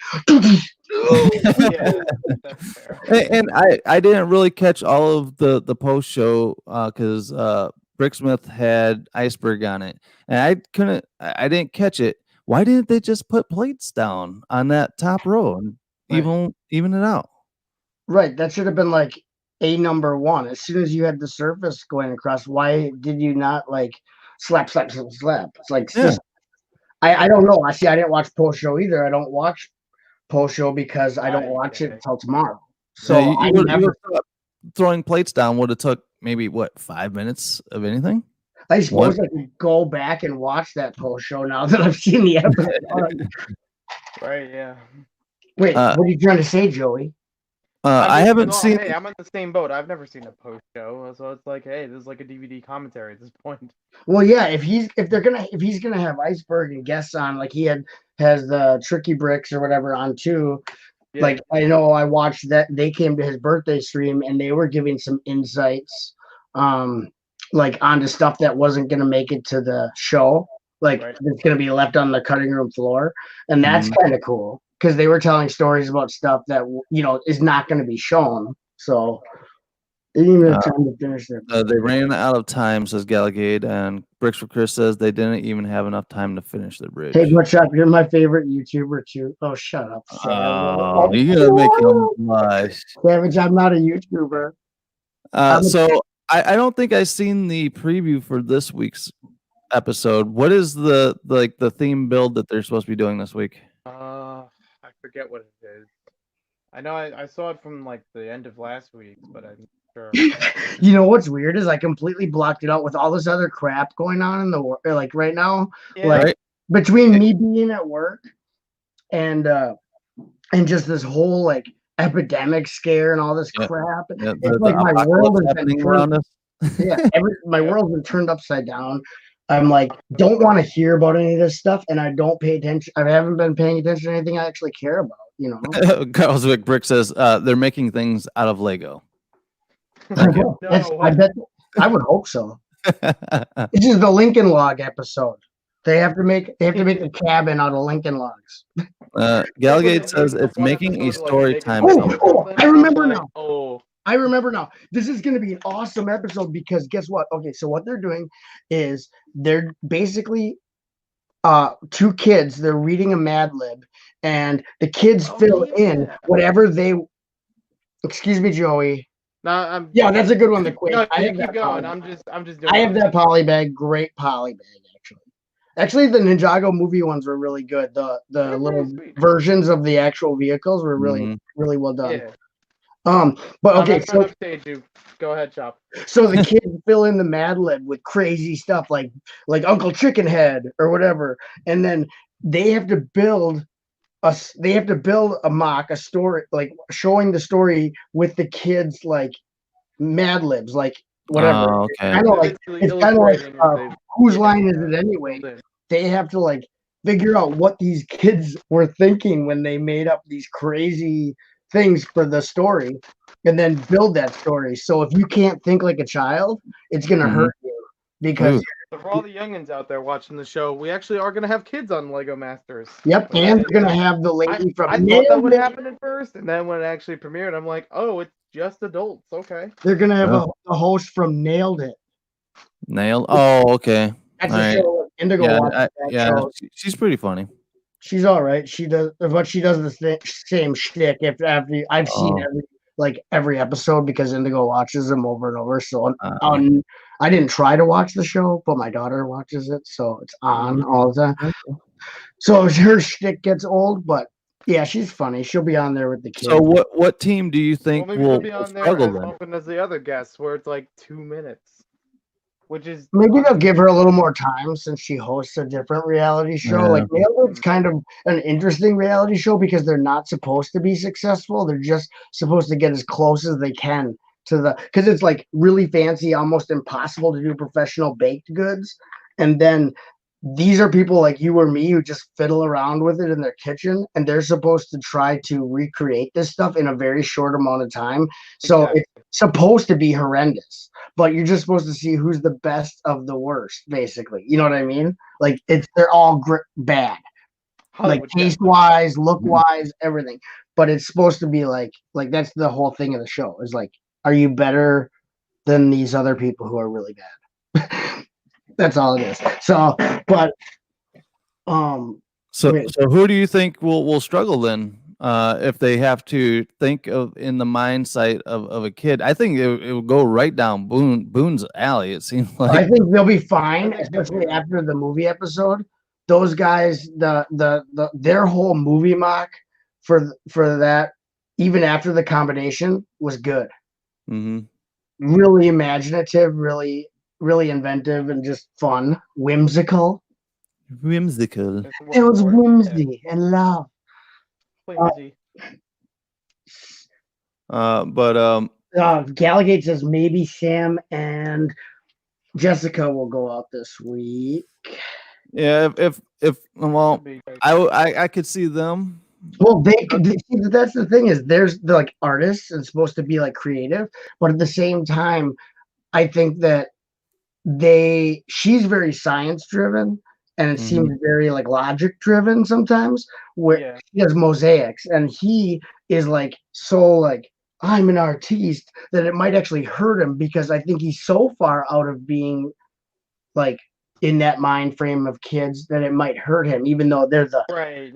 And I didn't really catch all of the post show because Bricksmith had Iceberg on it, and I didn't catch it. Why didn't they just put plates down on that top row and even it out? Right, that should have been like a number one. As soon as you had the surface going across, why did you not like slap? It's like I don't know. I didn't watch post show either. I don't watch post show because I don't watch it until tomorrow. So you never throwing plates down would have took maybe 5 minutes of anything. I suppose I could go back and watch that post show now that I've seen the episode. Right, yeah. Wait, what are you trying to say, Joey? I haven't seen. Hey, I'm on the same boat. I've never seen a post show, so it's like, hey, this is like a DVD commentary at this point. Well, yeah, if he's gonna have Iceberg and guests on, like he has the Tricky Bricks or whatever on too. Yeah. Like I know I watched that they came to his birthday stream and they were giving some insights, like onto stuff that wasn't gonna make it to the show, like it's gonna be left on the cutting room floor, and that's kind of cool. because they were telling stories about stuff that is not going to be shown. So they didn't even have time to finish it. They ran out of time, says Galligade, and Bricks for Chris says they didn't even have enough time to finish the bridge. Hey, what's up? You're my favorite YouTuber too. Oh, shut up, Oh, you're gonna make him blush. Savage, I'm not a YouTuber. So I don't think I've seen the preview for this week's episode. What is the theme build that they're supposed to be doing this week? I forget what it is. I know I saw it from like the end of last week, but I'm sure. You know what's weird is I completely blocked it out with all this other crap going on in the world. Like right now, between me being at work and just this whole like epidemic scare and all this crap. Yeah, it's like my world has been turned. My world's been turned upside down. I'm like, don't want to hear about any of this stuff, and I don't pay attention. I haven't been paying attention to anything I actually care about. Carlswick Brick says they're making things out of Lego. I bet. I would hope so. This is the Lincoln Log episode. They have to make a cabin out of Lincoln Logs. Galligate says it's making a story time. I remember now. I remember now. This is going to be an awesome episode because guess what? Okay, so what they're doing is they're basically two kids. They're reading a Mad Lib, and the kids fill in whatever they. Excuse me, Joey. No, that's a good one. The quick. No, keep going. I'm just doing. I have that poly bag. Great poly bag, actually. Actually, the Ninjago movie ones were really good. The little versions of the actual vehicles were really really well done. Yeah. But okay, so go ahead, Chop. So the kids fill in the Mad Lib with crazy stuff like Uncle Chicken Head or whatever, and then they have to build a mock, a story, like showing the story with the kids like Mad Libs, like whatever. Oh, okay. It's kind of like whose line is it anyway? They have to like figure out what these kids were thinking when they made up these crazy things for the story and then build that story. So if you can't think like a child, it's gonna hurt you because so for all the youngins out there watching the show, we actually are gonna have kids on Lego Masters. Yep, and we're gonna have the lady from I thought that would happen at first, and then when it actually premiered, I'm like, oh, it's just adults. Okay. They're gonna have a host from Nailed It. Nailed? Oh, okay. That's a show Indigo watches that show. She's pretty funny. She's all right. She does the same shtick. I've seen every episode because Indigo watches them over and over. So I didn't try to watch the show, but my daughter watches it, so it's on all the time. So her shtick gets old, but yeah, she's funny. She'll be on there with the kids. So what team do you think will be on there struggle as then? often as the other guests, where it's like 2 minutes. Which is maybe they'll give her a little more time since she hosts a different reality show. Yeah. Like Nailed It's kind of an interesting reality show because they're not supposed to be successful. They're just supposed to get as close as they can to because it's like really fancy, almost impossible to do professional baked goods. And then these are people like you or me who just fiddle around with it in their kitchen, and they're supposed to try to recreate this stuff in a very short amount of time. So it's supposed to be horrendous, but you're just supposed to see who's the best of the worst, basically. You know what I mean? Like they're all bad, like taste wise, look wise, everything. But it's supposed to be like that's the whole thing of the show is like, are you better than these other people who are really bad? That's all it is. So, but so who do you think will struggle then? If they have to think of in the mindset of a kid, I think it will go right down Boone's alley. It seems like I think they'll be fine, especially after the movie episode. Those guys, their whole movie mock for that, even after the combination, was good. Really imaginative, really inventive, and just fun, whimsical. It was whimsy and love. Galligate says maybe Sam and Jessica will go out this week. Yeah, if I could see them. Well, that's the thing is they're like artists and supposed to be like creative, but at the same time, I think that she's very science driven and it seems very like logic driven sometimes. Where he has mosaics, and he is like so like I'm an artiste that it might actually hurt him because I think he's so far out of being like in that mind frame of kids that it might hurt him, even though they're the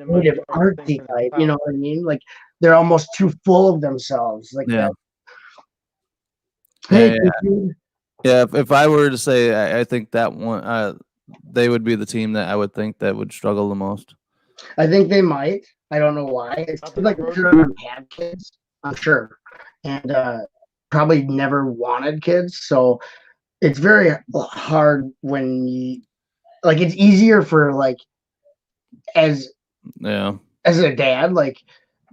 native artsy type. You know what I mean? Like they're almost too full of themselves, like that. Hey, if I were to say, I think that one, they would be the team that I would think that would struggle the most. I think they might. I don't know why. It's like children have kids, I'm sure, and probably never wanted kids. So it's very hard when you like. It's easier for like as a dad, like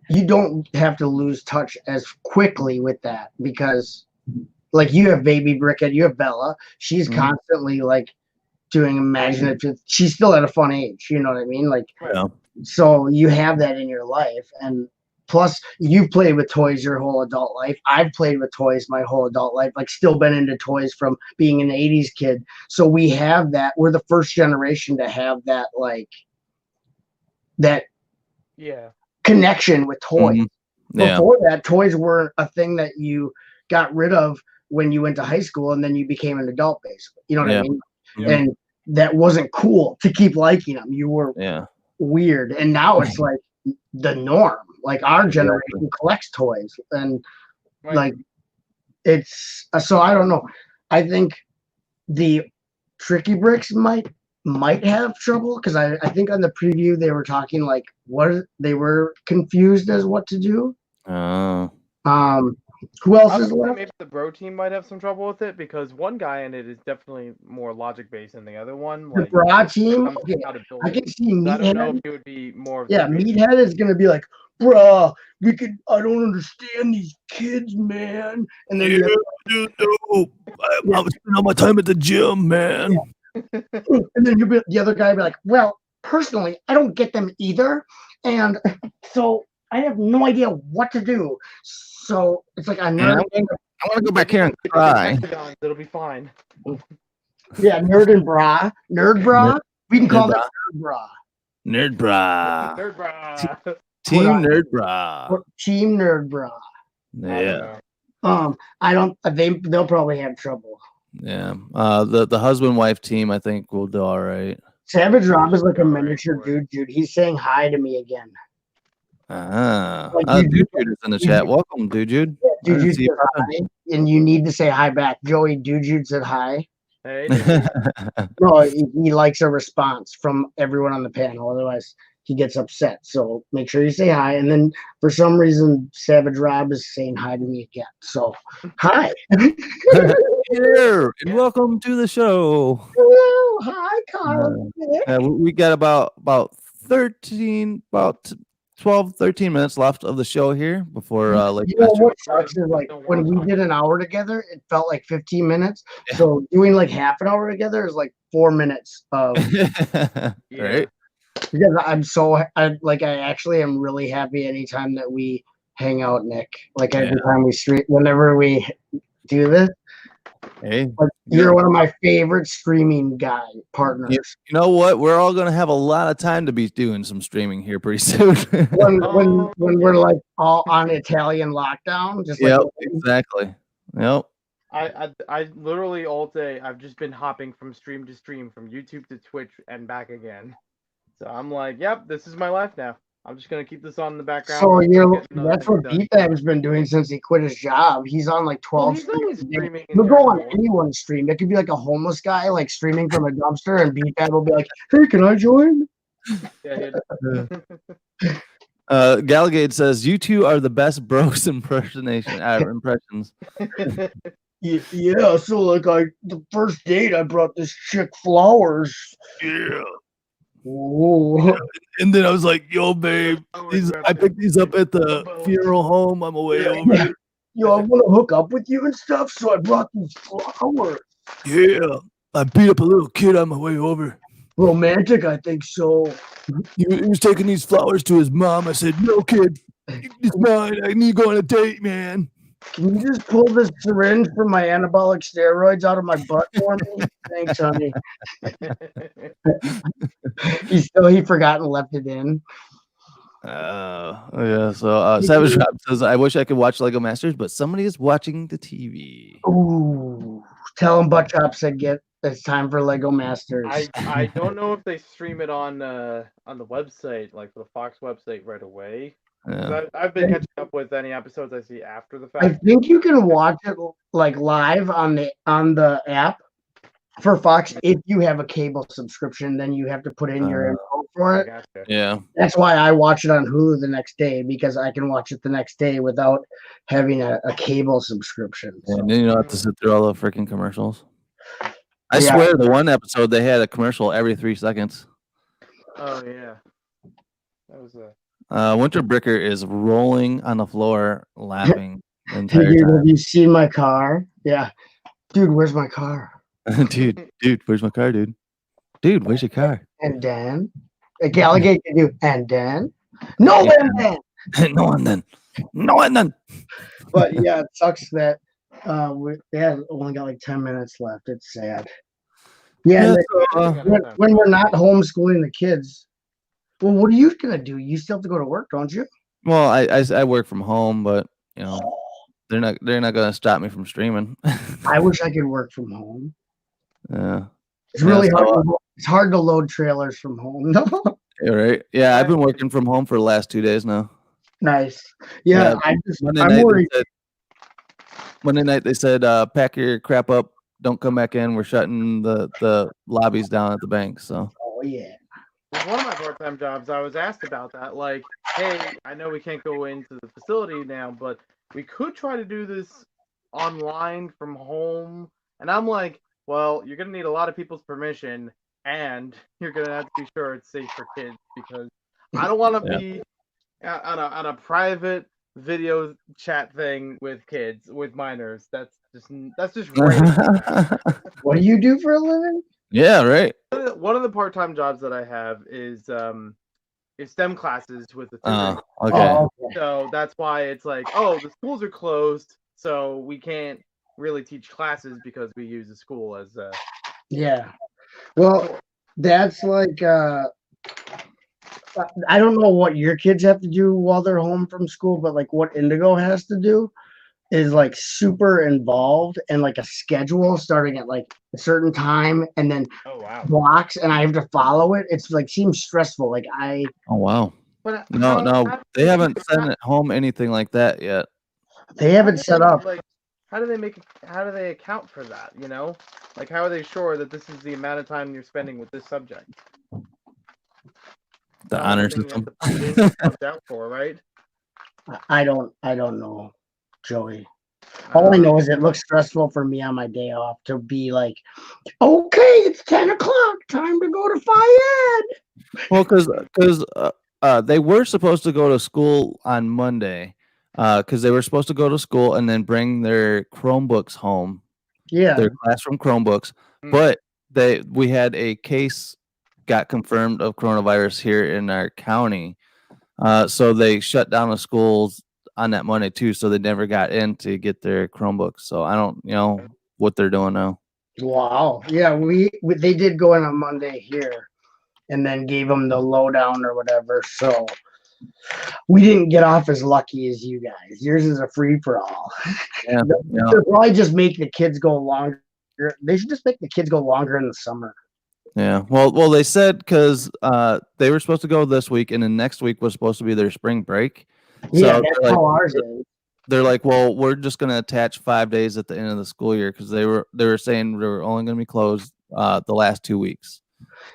you don't have to lose touch as quickly with that because like you have baby Brickhead, you have Bella. She's constantly like doing imaginative. She's still at a fun age. You know what I mean? Like, so you have that in your life. And plus you've played with toys your whole adult life. I've played with toys my whole adult life, like still been into toys from being an 80s kid. So we have that. We're the first generation to have that, like that connection with toys. Before that, toys weren't a thing that you got rid of when you went to high school and then you became an adult, basically. You know what I mean? And that wasn't cool to keep liking them. You were weird. And now it's like the norm. Like our generation collects toys and like it's so I don't know. I think the Tricky Bricks might have trouble because I think on the preview they were talking like they were confused as what to do. Who else is left? Maybe the bro team might have some trouble with it because one guy in it is definitely more logic based than the other one. Like, the bra team, I can see Meathead. I don't know if it would be more. Meathead is gonna be like, bruh, I don't understand these kids, man. And then I was spending all my time at the gym, man. And then the other guy be like, well, personally, I don't get them either, and so I have no idea what to do. So it's like I want to go back here and cry. It'll be fine. Yeah, nerd bra. We can call that nerd bra. Nerd bra. Nerd bra. Team nerd bra. Team nerd bra. Yeah. They'll probably have trouble. Yeah. The husband wife team I think will do all right. Savage Rob is like a miniature dude. He's saying hi to me again. Dude is in the chat. Welcome, Dude. Yeah, Dude said hi, and you need to say hi back. Joey, Dude said hi. Hey. No, he likes a response from everyone on the panel. Otherwise, he gets upset. So make sure you say hi. And then for some reason, Savage Rob is saying hi to me again. So hi. Here and welcome to the show. Hello, hi, Carl. We got about 12, 13 minutes left of the show here before what sucks is like when we did an hour together, it felt like 15 minutes. Yeah. So doing like half an hour together is like 4 minutes of right. Because I actually am really happy anytime that we hang out, Nick. Like every time we whenever we do this. Hey, you're one of my favorite streaming partners. You know what? We're all going to have a lot of time to be doing some streaming here pretty soon. when we're like all on Italian lockdown, exactly. Yep. I literally all day I've just been hopping from stream to stream, from YouTube to Twitch and back again. So I'm like, yep, this is my life now. I'm just gonna keep this on in the background. So that's what B-Fab's been doing since he quit his job. He's on like 12 streams. He'll go on anyone's stream. It could be like a homeless guy like streaming from a dumpster, and B-Fab will be like, "Hey, can I join?" Galligade says you two are the best bros impressions. Yeah. So like the first date, I brought this chick flowers. Yeah. Ooh. And then I was like, yo, babe, I picked these up at the funeral home. I'm away over. Yo, I want to hook up with you and stuff, so I brought these flowers. Yeah, I beat up a little kid on my way over. Romantic, I think so. He was taking these flowers to his mom. I said, no, kid, it's mine. I need to go on a date, man. Can you just pull this syringe from my anabolic steroids out of my butt for me? Thanks, honey. he forgot and left it in. Yeah. So Savage Rob says, "I wish I could watch Lego Masters, but somebody is watching the TV." Ooh, tell him Butt Chop said it's time for Lego Masters. I don't know if they stream it on the website, like the Fox website, right away. Yeah. I've been catching up with any episodes I see after the I fact. think you can watch it like live on the app for Fox if you have a cable subscription. Then you have to put in your info for I it. gotcha. Yeah. That's why I watch it on Hulu the next day, because I can watch it the next day without having a cable subscription. So. And then you don't have to sit through all the freaking commercials. I Yeah. swear, the one episode they had a commercial every 3 seconds. Oh yeah, that was a. Winter Bricker is rolling on the floor, laughing the entire Dude, time. have you seen my car? Yeah. Dude, where's my car? dude, where's my car, dude? Dude, where's your car? And then a Gallagher can do and then no and then. No one then. But yeah, it sucks that they have only got like 10 minutes left. It's sad. Yeah, when we're not homeschooling the kids, well, what are you gonna do? You still have to go to work, don't you? Well, I work from home, but you know they're not gonna stop me from streaming. I wish I could work from home. Yeah, it's really hard. It's hard to load trailers from home. You're right. Yeah, I've been working from home for the last 2 days now. Nice. Yeah, Monday night they said, pack your crap up. Don't come back in. We're shutting the lobbies down at the bank. So. Oh yeah. With one of my part-time jobs, I was asked about that. Like, hey, I know we can't go into the facility now, but we could try to do this online from home. And I'm like, well, you're gonna need a lot of people's permission, and you're gonna have to be sure it's safe for kids, because I don't want to be on a private video chat thing with kids, with minors. That's just right. What do you do for a living? Yeah, right. One of the part-time jobs that I have is STEM classes with the tutoring. Okay. So that's why it's like, oh, the schools are closed, so we can't really teach classes because we use the school as Yeah. Well, that's like I don't know what your kids have to do while they're home from school, but like what Indigo has to do is like super involved, and like a schedule starting at like a certain time and then blocks, and I have to follow it. It's like seems stressful. Like Oh wow. No, they haven't sent it home anything like that yet. They haven't set up. Like, how do they account for that? You know, like how are they sure that this is the amount of time you're spending with this subject? The honor system. Out for, right? I don't know, Joey. All I know is it looks stressful for me on my day off to be like, okay, it's 10 o'clock, time to go to Fayed. Well, because they were supposed to go to school on Monday, because they were supposed to go to school and then bring their Chromebooks home. Yeah, their classroom Chromebooks, but we had a case got confirmed of coronavirus here in our county, so they shut down the schools on that Monday too, so they never got in to get their Chromebooks. So I don't know what they're doing now. Wow. Yeah, they did go in on Monday here and then gave them the lowdown or whatever. So we didn't get off as lucky as you guys. Yours is a free for all. Yeah, they'll probably just make the kids go longer. They should just make the kids go longer in the summer. Yeah. Well, they said because they were supposed to go this week, and then next week was supposed to be their spring break. Yeah, that's how ours is. They're like, well, we're just going to attach 5 days at the end of the school year, because they were saying we were only going to be closed the last 2 weeks.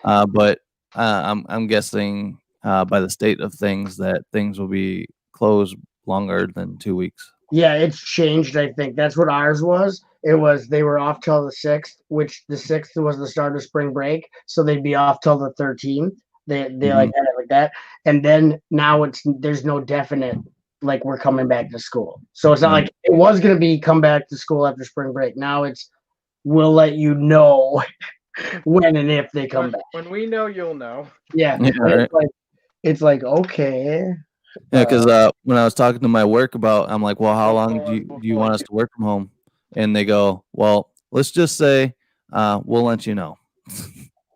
But I'm guessing by the state of things that things will be closed longer than 2 weeks. Yeah, it's changed. I think that's what ours was. It was they were off till the 6th, which the 6th was the start of spring break, so they'd be off till the 13th. They like had it like that, and then now there's no definite like we're coming back to school. So it's not like it was gonna be come back to school after spring break. Now it's we'll let you know when and if they come back. When we know, you'll know. Yeah, right. It's like okay. Yeah, because when I was talking to my work about, I'm like, well, how long do you want us to work from home? And they go, well, let's just say we'll let you know.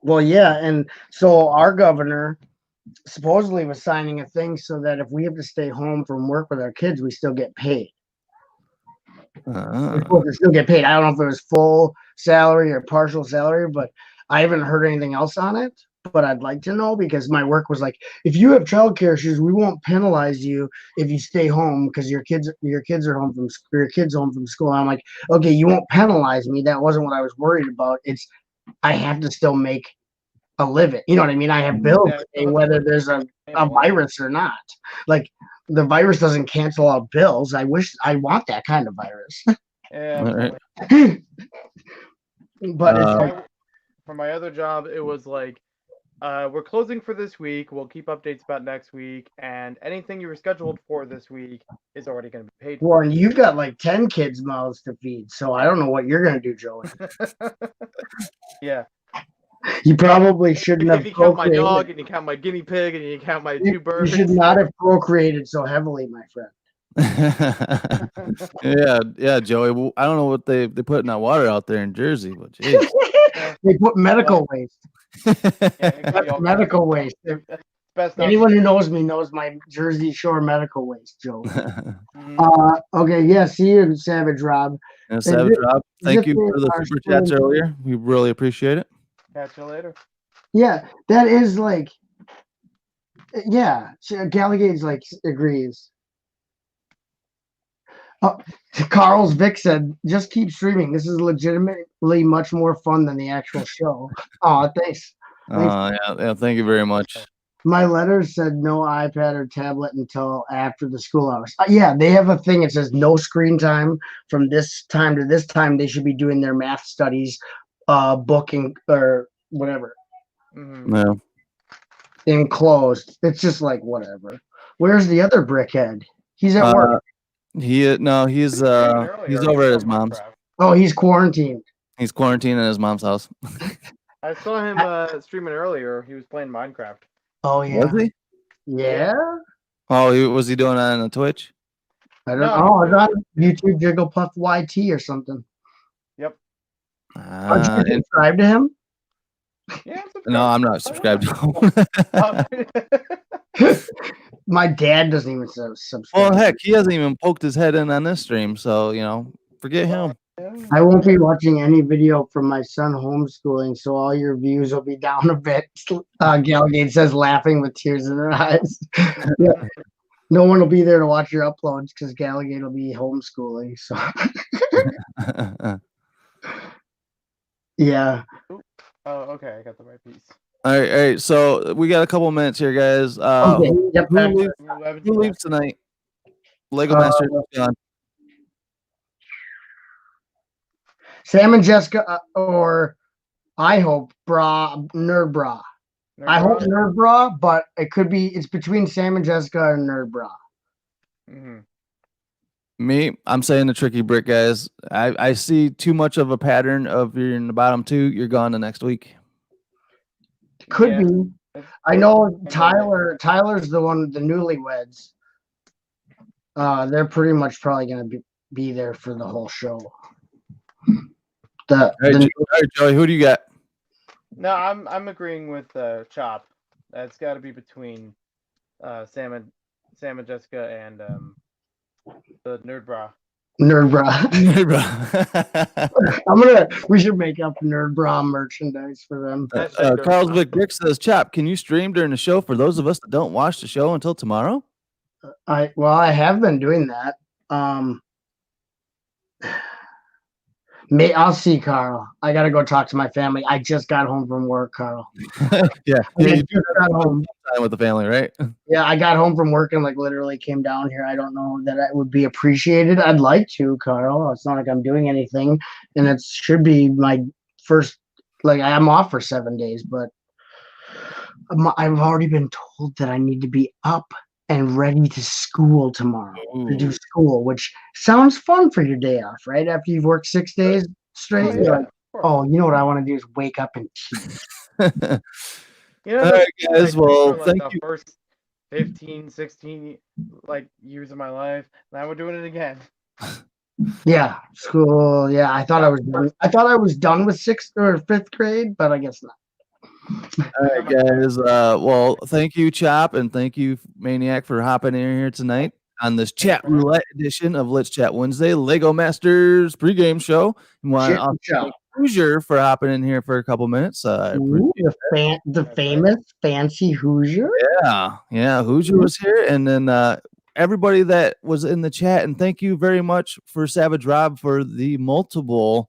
Well, yeah, and so our governor supposedly was signing a thing so that if we have to stay home from work with our kids, we still get paid. We're supposed to still get paid. I don't know if it was full salary or partial salary, but I haven't heard anything else on it. But I'd like to know because my work was like, if you have childcare issues, we won't penalize you if you stay home because your kids are home from your kids home from school. I'm like, okay, you won't penalize me. That wasn't what I was worried about. It's I have to still make a living. You know what I mean? I have bills to pay whether there's a virus or not. Like the virus doesn't cancel out bills. I want that kind of virus. Yeah. Right. But it's like, for my other job, it was like, we're closing for this week. We'll keep updates about next week, and anything you were scheduled for this week is already going to be paid for. well, and you've got like 10 kids' mouths to feed, so I don't know what you're going to do, Joey. Yeah. You probably shouldn't have If you count my procreated. dog, and you count my guinea pig, and you count my two birds. You should not have procreated so heavily, my friend. yeah, Joey. Well, I don't know what they put in that water out there in Jersey, but geez. They put medical waste. Yeah, Medical waste. Best not Anyone who knows me knows my Jersey Shore medical waste, Joe. Mhm. Okay, yeah, see you, Savage Rob. And Savage Rob, thank you for the our super chats spring- earlier. We really appreciate it. Catch you later. Yeah, that is like, yeah, Galligage like agrees. Carl's Vic said, just keep streaming. This is legitimately much more fun than the actual show. Oh, thanks. Yeah, thank you very much. My letter said no iPad or tablet until after the school hours. Yeah, they have a thing. It says no screen time from this time to this time. They should be doing their math studies, booking or whatever. Mm-hmm. Yeah. Enclosed. It's just like whatever. Where's the other brickhead? He's at work. He's over at his mom's. Oh, he's quarantined. He's quarantined at his mom's house. I saw him streaming earlier. He was playing Minecraft. Oh yeah. Was he? Yeah. Oh, was he doing that on Twitch? I don't know. It's on YouTube Jigglepuff YT or something. Yep. Aren't you subscribed to him? Yeah. No, I'm not subscribed to him. My dad doesn't even subscribe. Well, heck, he hasn't even poked his head in on this stream, so forget him. I won't be watching any video from my son homeschooling, so all your views will be down a bit. Galgate says, laughing with tears in her eyes. Yeah. No one will be there to watch your uploads because Galgate will be homeschooling. So, yeah. Oh, okay. I got the right piece. All right. So we got a couple minutes here, guys. Okay. Yep. Who leaves tonight? Lego Master gone. Sam and Jessica, or I hope Nerd Bra. I hope Nerd Bra, but it's between Sam and Jessica and Nerd Bra. Mm-hmm. Me, I'm saying the tricky brick, guys. I see too much of a pattern of you're in the bottom two, you're gone the next week. Could be. I know Tyler's the one, the newlyweds. They're pretty much probably going to be there for the whole show. All right, Joey, who do you got? No, I'm agreeing with Chop. That's got to be between Sam and Jessica and the Nerd Bra. Nerd Bra. We should make up Nerd Bra merchandise for them. Carl's Vic Brick says, Chop, can you stream during the show for those of us that don't watch the show until tomorrow? I have been doing that. I'll see, Carl. I gotta go talk to my family. I just got home from work, Carl. Yeah, you just got home with the family, right? Yeah, I got home from work and literally came down here. I don't know that it would be appreciated. I'd like to, Carl. It's not like I'm doing anything, and it should be my first. I'm off for 7 days, but I've already been told that I need to be up and ready to school tomorrow to do school, which sounds fun for your day off, right? After you've worked 6 days straight, you know what I want to do is wake up and teach. All right, guys. Well, thank you. First 15, 16 years of my life. Now we're doing it again. Yeah, school. Yeah, I thought I was done with 6th or 5th grade, but I guess not. All right, guys. Well, thank you, Chop, and thank you, Maniac, for hopping in here tonight on this chat roulette edition of Let's Chat Wednesday, Lego Masters pregame show. And want Shit, to show. thank Hoosier for hopping in here for a couple minutes. I Ooh, appreciate the famous fancy Hoosier. Yeah, Hoosier was here, and then everybody that was in the chat, and thank you very much for Savage Rob for the multiple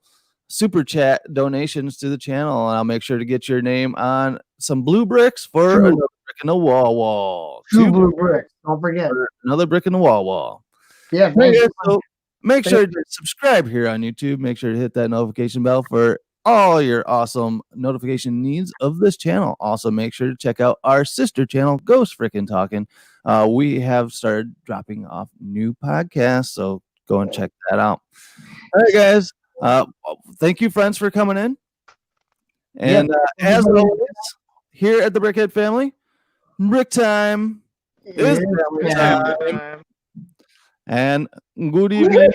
super chat donations to the channel, and I'll make sure to get your name on some blue bricks for another brick in the wall. Two blue bricks. Don't forget. Another brick in the wall. Yeah, Hey, thanks. so make sure to subscribe here on YouTube. Make sure to hit that notification bell for all your awesome notification needs of this channel. Also, make sure to check out our sister channel, Ghost Frickin' Talking. We have started dropping off new podcasts, so go and check that out. All right, guys. Thank you, friends, for coming in. And as always, here at the Brickhead family, Brick time is family time. And good evening.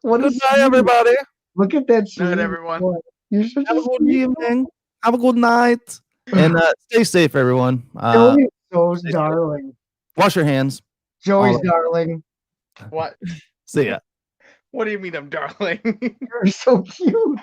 Good night, everybody. Look at that scene. Good night, everyone. You're such Have a good sweet evening. Have a good night. And stay safe, everyone. Joey's so darling. Wash your hands. Joey's darling. What? See ya. What do you mean I'm darling? You're so cute.